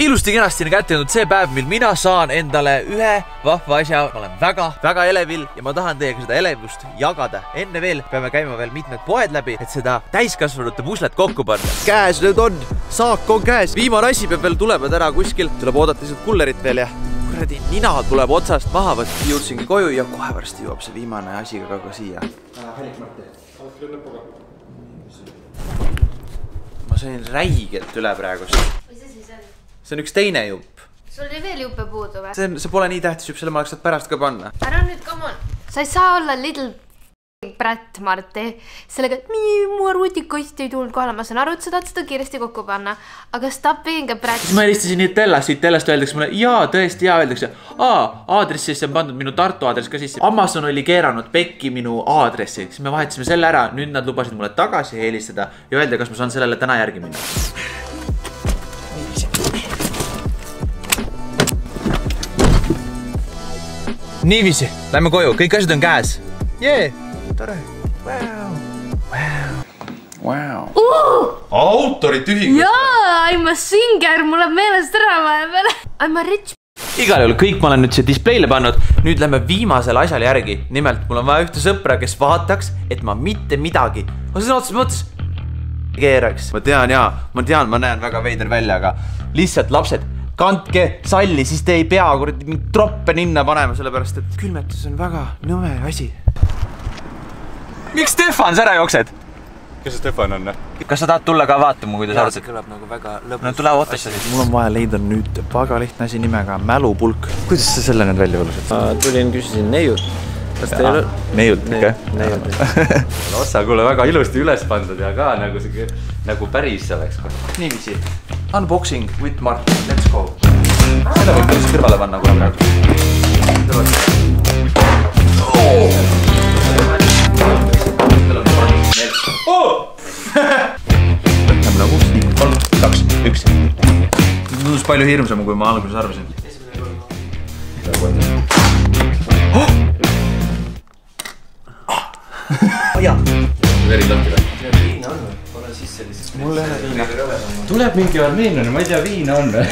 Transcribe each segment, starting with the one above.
Ilusti kenasti on kätte jõudnud see päev, mil mina saan endale ühe vahva asja. Ma olen väga elevil ja ma tahan teiega seda elevust jagada. Enne veel peame käima veel mitmed poed läbi, et seda täiskasvanute puslet kokku panna. Käes nüüd on, saak on käes. Viimane asi peab veel tulema täna kuskil. Tuleb oodata lihtsalt kullerit veel ja kuradi nina tuleb otsast maha võtta. Jõudsingi koju ja kohe varsti jõuab see viimane asi ka siia. Helik Marti. Ma sain räigelt üle praegust. See on üks teine jupp. Sul oli veel juppe puudu või? See pole nii tähtis jupp, selle ma oleks saad pärast ka panna. Ära nüüd, come on. Sa ei saa olla little brat, Marti. Sellega, et mu arvutikost ei tulnud kohale. Ma saan aru, et sa tahad seda kiiresti kokku panna. Aga stop being a brat. Siis ma helistasin Itellast öeldakse mulle, jaa, tõesti, jaa, öeldakse. Aadressisse on pandud minu Tartu aadress ka sisse. Amazon oli keeranud pekki minu aadressi. Siis me vahetasime selle ära. Nüüd nad lubasid mulle tagasi helistada ja öelda, kas ma saan sellele täna järgi minna. Niiviisi, lähme koju, kõik asjad on käes. Jee, tore. Autorid ühingus. Jaa, I'm a singer, mul on meelest ära vahepeal. I'm a rich. Igal juhul kõik ma olen nüüd see displeile pannud. Nüüd lähme viimasele asjale järgi. Nimelt, mul on vaja ühte sõpra, kes vaataks, et ma mitte midagi. Ma sõna otses mõttes keeraks. Ma tean, ma näen väga veider välja, aga lihtsalt lapsed, kandke salli, siis te ei pea mingit troppe ninna panema, sellepärast et külmetus on väga nõme asi. Miks Stefan, sa ära jooksed? Kes see Stefan on? Kas sa tahad tulla ka vaatama, kui te saad? See kõlab nagu väga lõbus. No tule ootasse. Mul on vaja leida nüüd väga lihtne asi nimega mälupulk. Kuidas sa selle nüüd välja võlusid? Ma tulin, küsisin neiult. Kas teil on? Neiult, ikka? Neiult. Ossa, kuule väga ilusti üles pandud ja ka nagu päris oleks. Niiviisi. Unboxing with Martin, let's go. Selle võib päris kõrvale panna, kui on praegu. Lähme nagu 3, 2, 1. Tundus palju hirmsam, kui ma alguses arvasin. Jaa. Veri lahti või? Viina on või? Pane sisse lihtsalt. Mul ei ole viina. Tuleb mingi armeenlane, ma ei tea, viina on või?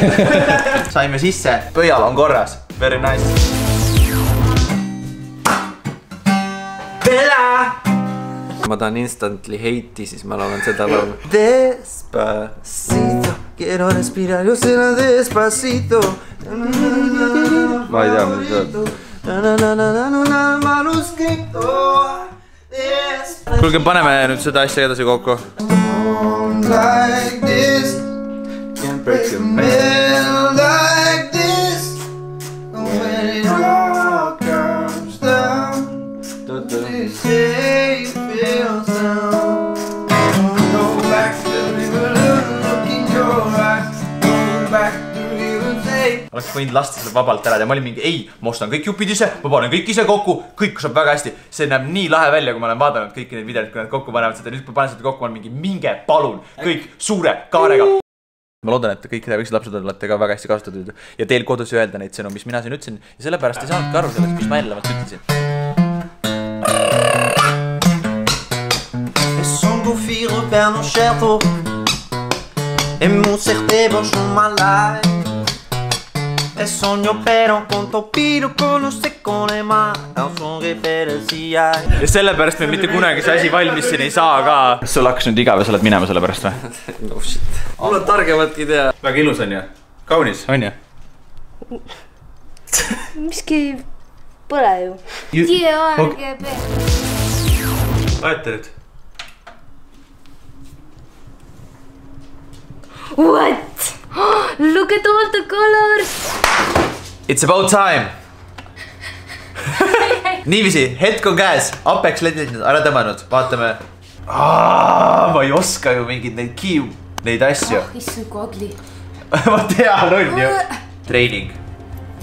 Saime sisse, pöial on korras. Very nice. Bella! Ma tahan instantly heiti, siis ma laulan seda laulu. Despacito, quiero respirar, yo será despacito. Ma ei tea, mis see Kuulge, paneme nüüd seda asja edasi kokku. Oleks võinud lasta seda vabalt ära ja ma olin mingi, ei, ma ostan kõik jupid ise, ma panen kõik ise kokku, kõik saab väga hästi. See näeb nii lahe välja, kui ma olen vaadanud kõiki neid videoid, kui nad kokku panevad seda. Nüüd kui panen seda kokku, ma olen mingi, minge palun, kõik suure kaarega. Ma loodan, et kõik väiksed lapsed olete ka väga hästi kasutatud ja teil kodus öelda neid sõnu, mis mina siin ütlesin ja sellepärast ei saanudki aru sellest, mis ma eelnevalt ütlesin. Es un bufiro per non certo e mu certebo son malai. E sogno per un conto piru con un seccone ma un son referenziai. Ja sellepärast me mitte kunagi see asi valmis siin ei saa ka. Kas sul hakkas nüüd igav ja sa oled minema selle pärast või? No shit. Mul on targematki tea. Väga ilus on ju? Kaunis? On ju? Miski pole ju. TRGB. Aeta nüüd. What? Look at all the colors. It's about time. Niiviisi, hetk on käes. Apex LED-id ära tõmmanud. Vaatame. Ma ei oska ju mingid neid asju. Issu kui ugly. Ma tean, on ju. Training.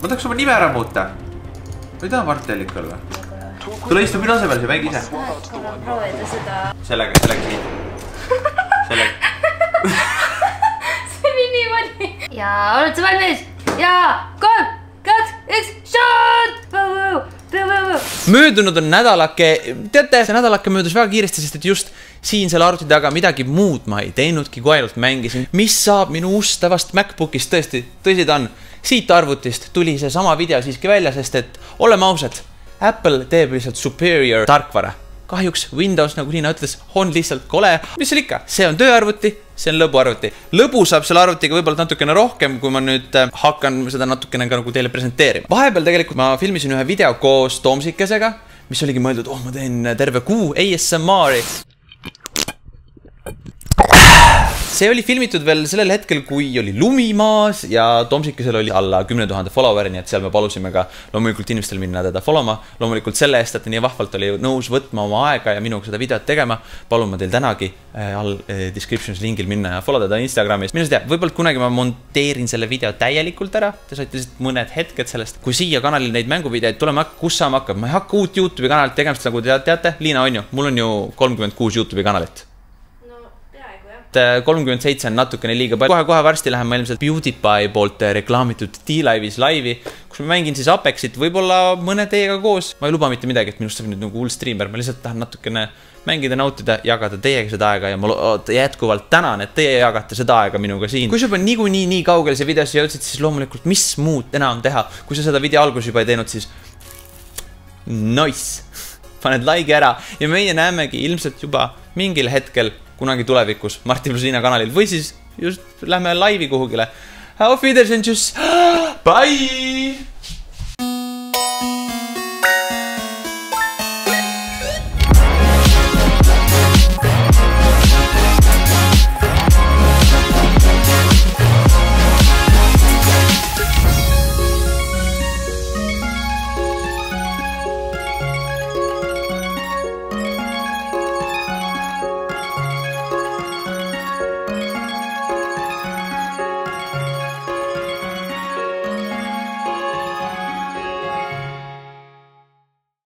Ma tahaks oma nime ära muuta. Ma ei taha Mart Tellik olla. Tule istu minu asemel, see mängi ise. Proovida seda. Sellega nii. Sellega. See oli nii mõni. Ja oled sa valmis? Ja 3, 2, 1, shot! Möödunud on nädalake, teate, see nädalake möödus väga kiiresti, sest et just siin selle arvuti taga midagi muud ma ei teinudki, kui ainult mängisin. Mis saab minu ustavast MacBookist, tõesti, tõsi ta on. Siit arvutist tuli see sama video siiski välja, sest et oleme ausad, Apple teeb lihtsalt superior tarkvara. Kahjuks Windows, nagu Liina ütles, on lihtsalt kole. Mis seal ikka? See on tööarvuti, see on lõbuarvuti. Lõbu saab selle arvutiga võib-olla natukene rohkem, kui ma nüüd hakkan seda natukene ka nagu teile presenteerima. Vahepeal tegelikult ma filmisin ühe video koos Toomsikesega, mis oligi mõeldud, ma teen terve kuu ASMR-i. See oli filmitud veel sellel hetkel, kui oli lumi maas ja Tomsikesel oli alla 10 000 followeri, nii et seal me palusime ka loomulikult inimestel minna teda followma. Loomulikult selle eest, et ta nii vahvalt oli nõus võtma oma aega ja minuga seda videot tegema. Palun ma teil tänagi all descriptions linkil minna ja follow teda Instagramis. Minu tea, võib-olla kunagi ma monteerin selle video täielikult ära. Te saite lihtsalt mõned hetked sellest. Kui siia kanalil neid mänguvideoid tulema, kus saama hakkab? Ma ei hakka uut YouTube'i kanalit tegemist, nagu te teate. Liina on ju, mul on ju 36 YouTube'i kanalit. 37 on natukene liiga palju. Kohe varsti lähen ma ilmselt PewDiePie poolt reklaamitud D-Live'is laivi, kus ma mängin siis Apexit, võib-olla mõne teiega koos. Ma ei luba mitte midagi, et minust saab nüüd nagu hull streamer. Ma lihtsalt tahan natukene mängida, nautida, jagada teiega seda aega ja ma jätkuvalt tänan, et teie jagate seda aega minuga siin. Kui sa juba nii kaugel see videos jõudsid, siis loomulikult mis muud enam teha. Kui sa seda video algus juba ei teinud, siis nice. Paned like ära ja meie näemegi ilmselt juba mingil hetkel kunagi tulevikus Martin + Liina kanalil või siis just lähme laivi kuhugile. Auf Wiedersehen, tschüss, bye!